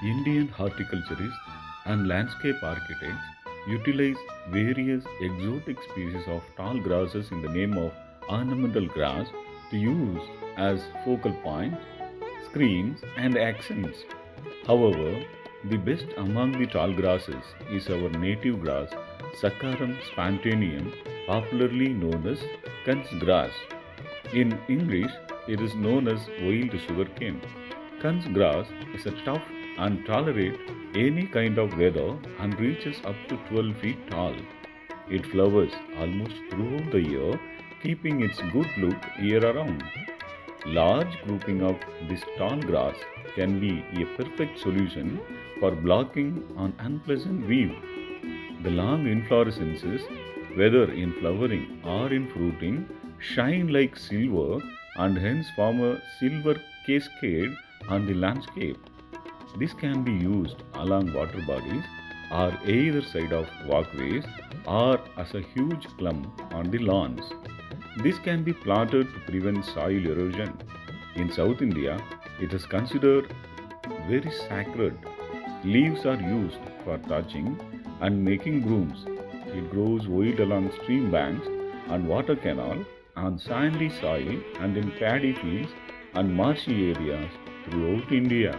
Indian horticulturists and landscape architects utilize various exotic species of tall grasses in the name of ornamental grass to use as focal points, screens, and accents. However, the best among the tall grasses is our native grass, Saccharum spontaneum, popularly known as Kunz grass. In English, it is known as wild sugarcane. Kunz grass is a tough and tolerate any kind of weather and reaches up to 12 feet tall. It flowers almost throughout the year, keeping its good look year around. Large grouping of this tall grass can be a perfect solution for blocking an unpleasant view. The long inflorescences, whether in flowering or in fruiting, shine like silver and hence form a silver cascade on the landscape. This can be used along water bodies or either side of walkways or as a huge clump on the lawns. This can be planted to prevent soil erosion. In South India, it is considered very sacred. Leaves are used for thatching and making brooms. It grows wild along stream banks and water canal, on sandy soil and in paddy fields and marshy areas throughout India.